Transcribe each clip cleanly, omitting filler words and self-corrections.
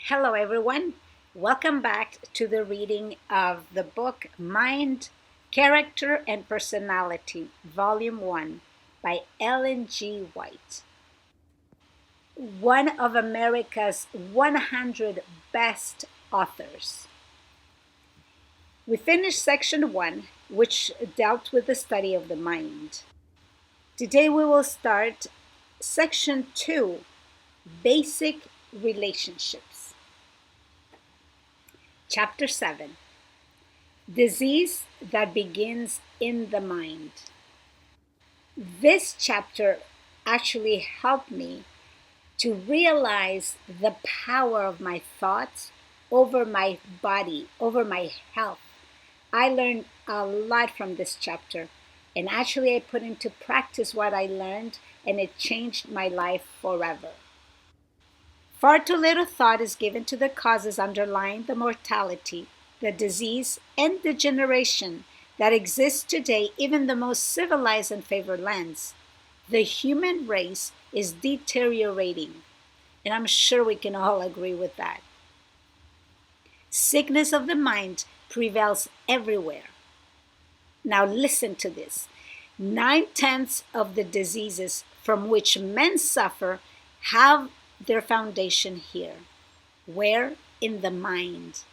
Hello, everyone. Welcome back to the reading of the book Mind, Character, and Personality, Volume 1 by Ellen G. White. One of America's 100 best authors. We finished section 1, which dealt with the study of the mind. Today we will start section 2, Basic Relationships. Chapter 7, Disease that Begins in the Mind. This chapter actually helped me to realize the power of my thoughts over my body, over my health. I learned a lot from this chapter, and actually I put into practice what I learned, and it changed my life forever. Far too little thought is given to the causes underlying the mortality, the disease, and degeneration that exists today, even in the most civilized and favored lands. The human race is deteriorating, and I'm sure we can all agree with that. Sickness of the mind prevails everywhere. Now listen to this. 9/10 of the diseases from which men suffer have their foundation here. Where? In the mind.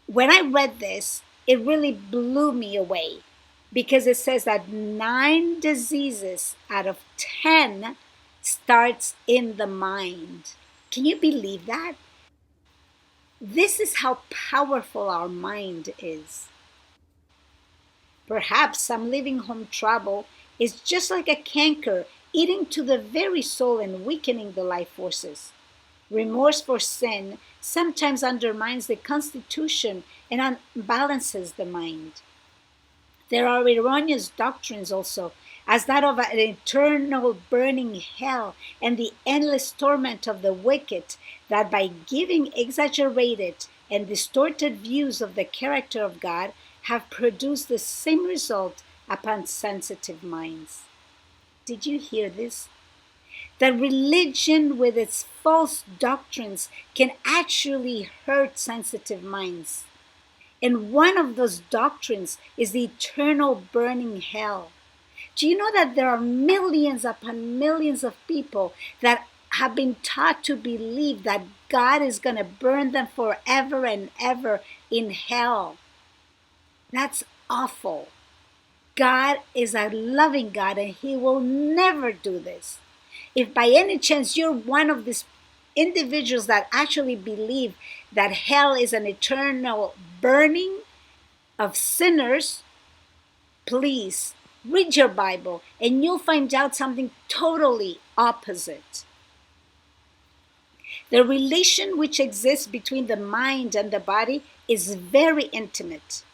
When I read this, it really blew me away because it says that 9 diseases out of 10 starts in the mind. Can you believe that? This is how powerful our mind is. Perhaps some living home trouble is just like a canker eating to the very soul and weakening the life forces. Remorse for sin sometimes undermines the constitution and unbalances the mind. There are erroneous doctrines also, as that of an eternal burning hell and the endless torment of the wicked, that by giving exaggerated and distorted views of the character of God have produced the same result upon sensitive minds. Did you hear this? That religion with its false doctrines can actually hurt sensitive minds. And one of those doctrines is the eternal burning hell. Do you know that there are millions upon millions of people that have been taught to believe that God is going to burn them forever and ever in hell? That's awful. God is a loving God, and He will never do this. If by any chance you're one of these individuals that actually believe that hell is an eternal burning of sinners, please read your Bible and you'll find out something totally opposite. The relation which exists between the mind and the body is very intimate.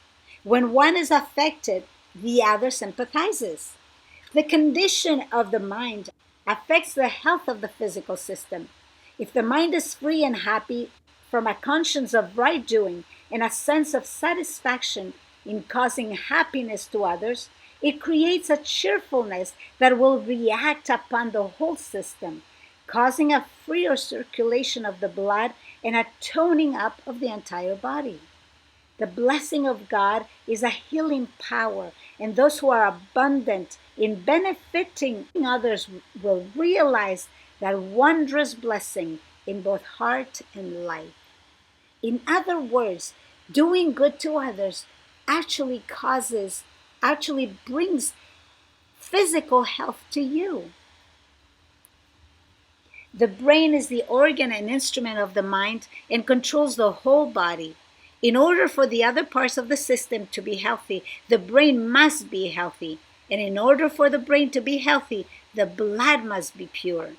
When one is affected, the other sympathizes. The condition of the mind affects the health of the physical system. If the mind is free and happy from a conscience of right doing and a sense of satisfaction in causing happiness to others, it creates a cheerfulness that will react upon the whole system, causing a freer circulation of the blood and a toning up of the entire body. The blessing of God is a healing power, and those who are abundant in benefiting others will realize that wondrous blessing in both heart and life. In other words, doing good to others actually brings physical health to you. The brain is the organ and instrument of the mind and controls the whole body. In order for the other parts of the system to be healthy, the brain must be healthy. And in order for the brain to be healthy, the blood must be pure.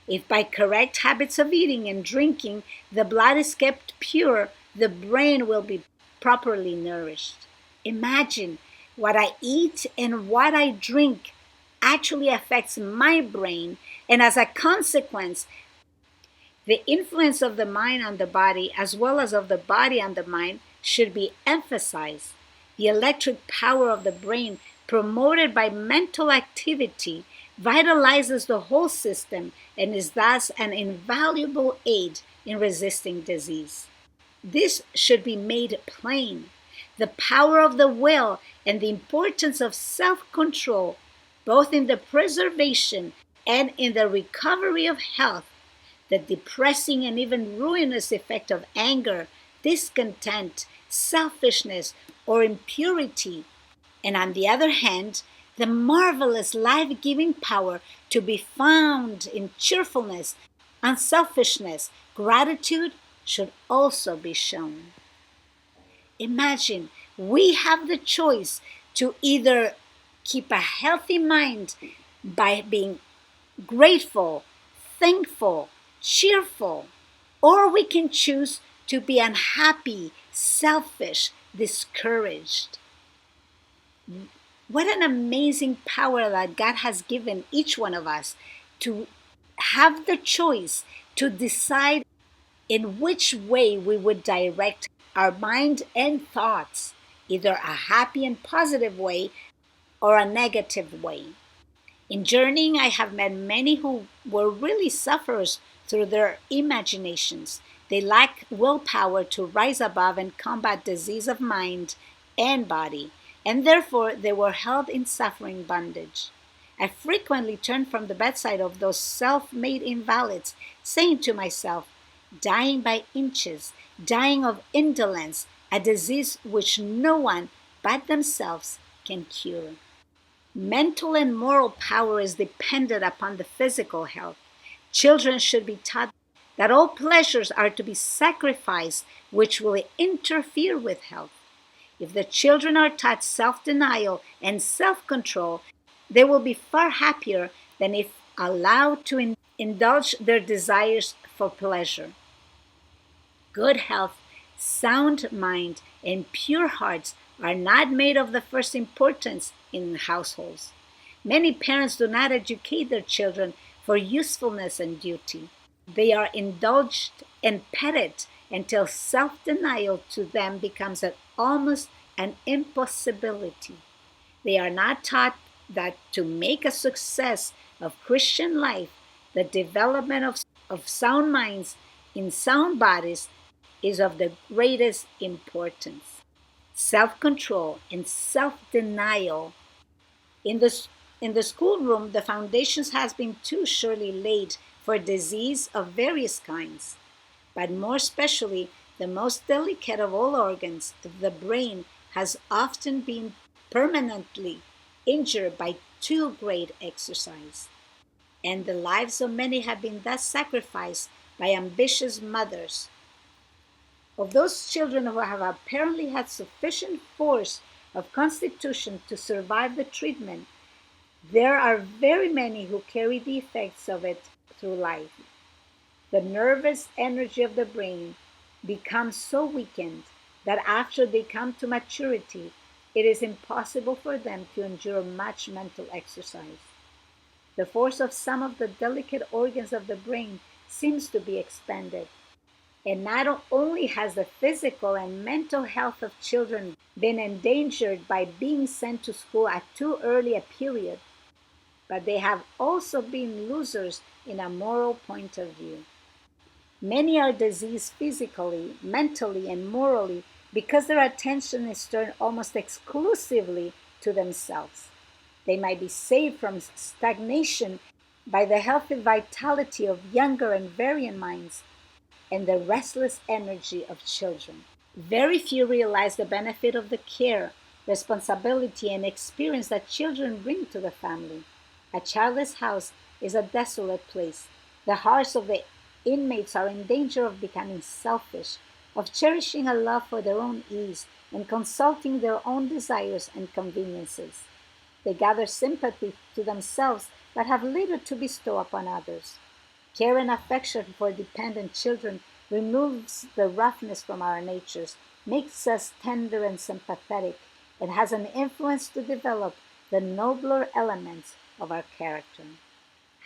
If by correct habits of eating and drinking, the blood is kept pure, the brain will be properly nourished. Imagine what I eat and what I drink actually affects my brain, and as a consequence, the influence of the mind on the body, as well as of the body on the mind, should be emphasized. The electric power of the brain, promoted by mental activity, vitalizes the whole system, and is thus an invaluable aid in resisting disease. This should be made plain. The power of the will and the importance of self-control, both in the preservation and in the recovery of health, the depressing and even ruinous effect of anger, discontent, selfishness, or impurity, and on the other hand, the marvelous life-giving power to be found in cheerfulness, unselfishness, gratitude should also be shown. Imagine we have the choice to either keep a healthy mind by being grateful, thankful, cheerful, or we can choose to be unhappy, selfish, discouraged. What an amazing power that God has given each one of us to have the choice to decide in which way we would direct our mind and thoughts, either a happy and positive way or a negative way. In journeying, I have met many who were really sufferers through their imaginations. They lack willpower to rise above and combat disease of mind and body, and therefore they were held in suffering bondage. I frequently turned from the bedside of those self-made invalids, saying to myself, dying by inches, dying of indolence, a disease which no one but themselves can cure. Mental and moral power is dependent upon the physical health. Children should be taught that all pleasures are to be sacrificed which will interfere with health. If the children are taught self-denial and self-control, they will be far happier than if allowed to indulge their desires for pleasure. Good health, sound mind, and pure hearts are not made of the first importance in households. Many parents do not educate their children for usefulness and duty. They are indulged and petted until self-denial to them becomes almost an impossibility. They are not taught that to make a success of Christian life, the development of sound minds in sound bodies is of the greatest importance. Self-control and self-denial. In the schoolroom, the foundations has been too surely laid for disease of various kinds, but more especially the most delicate of all organs, the brain, has often been permanently injured by too great exercise. And the lives of many have been thus sacrificed by ambitious mothers. Of those children who have apparently had sufficient force of constitution to survive the treatment, there are very many who carry the effects of it through life. The nervous energy of the brain becomes so weakened that after they come to maturity, it is impossible for them to endure much mental exercise. The force of some of the delicate organs of the brain seems to be expended. And not only has the physical and mental health of children been endangered by being sent to school at too early a period, but they have also been losers in a moral point of view. Many are diseased physically, mentally, and morally because their attention is turned almost exclusively to themselves. They might be saved from stagnation by the healthy vitality of younger and variant minds and the restless energy of children. Very few realize the benefit of the care, responsibility, and experience that children bring to the family. A childless house is a desolate place. The hearts of the inmates are in danger of becoming selfish, of cherishing a love for their own ease and consulting their own desires and conveniences. They gather sympathy to themselves but have little to bestow upon others. Care and affection for dependent children removes the roughness from our natures, makes us tender and sympathetic, and has an influence to develop the nobler elements of our character.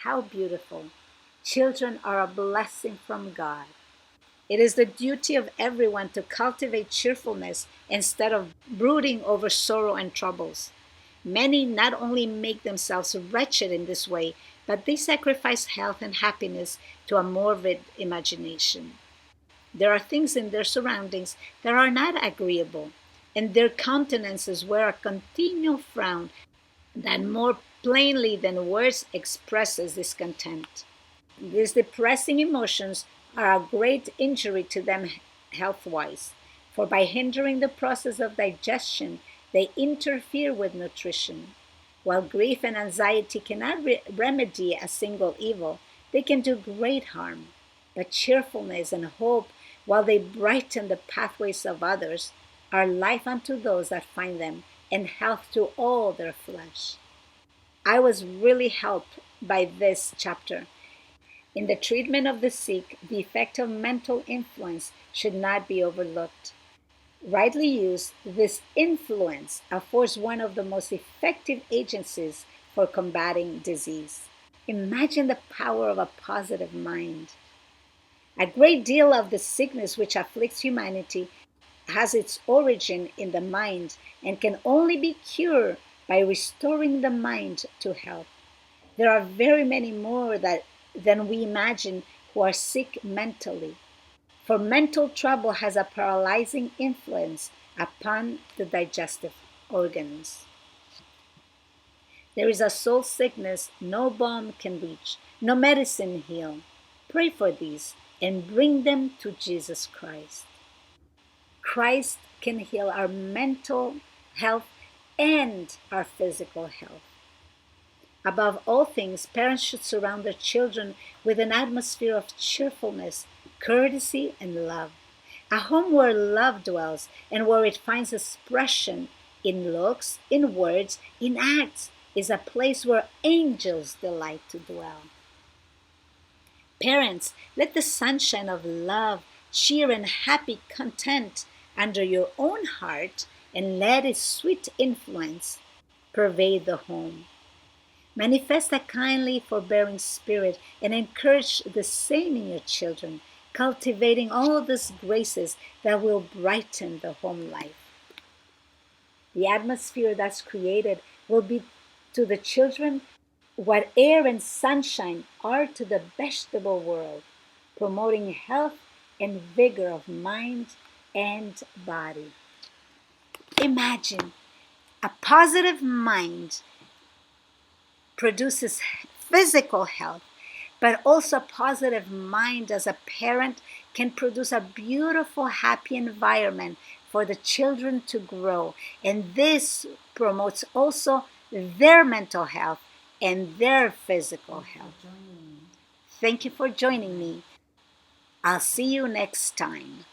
How beautiful! Children are a blessing from God. It is the duty of everyone to cultivate cheerfulness instead of brooding over sorrow and troubles. Many not only make themselves wretched in this way, but they sacrifice health and happiness to a morbid imagination. There are things in their surroundings that are not agreeable, and their countenances wear a continual frown that more plainly than words expresses discontent. These depressing emotions are a great injury to them health wise, for by hindering the process of digestion, they interfere with nutrition. While grief and anxiety cannot remedy a single evil, they can do great harm. But cheerfulness and hope, while they brighten the pathways of others, are life unto those that find them, and health to all their flesh. I was really helped by this chapter. In the treatment of the sick, the effect of mental influence should not be overlooked. Rightly used, this influence affords one of the most effective agencies for combating disease. Imagine the power of a positive mind. A great deal of the sickness which afflicts humanity has its origin in the mind and can only be cured by restoring the mind to health. There are very many more than we imagine who are sick mentally, for mental trouble has a paralyzing influence upon the digestive organs. There is a soul sickness no balm can reach, no medicine heal. Pray for these and bring them to Jesus Christ. Christ can heal our mental health and our physical health. Above all things, parents should surround their children with an atmosphere of cheerfulness, courtesy, and love. A home where love dwells and where it finds expression in looks, in words, in acts, is a place where angels delight to dwell. Parents, let the sunshine of love, cheer, and happy content under your own heart, and let its sweet influence pervade the home. Manifest a kindly, forbearing spirit and encourage the same in your children, cultivating all these graces that will brighten the home life. The atmosphere that's created will be to the children what air and sunshine are to the vegetable world, promoting health and vigor of mind and body. Imagine a positive mind produces physical health, but also a positive mind as a parent can produce a beautiful, happy environment for the children to grow. And this promotes also their mental health and their physical health. Thank you for joining me. I'll see you next time.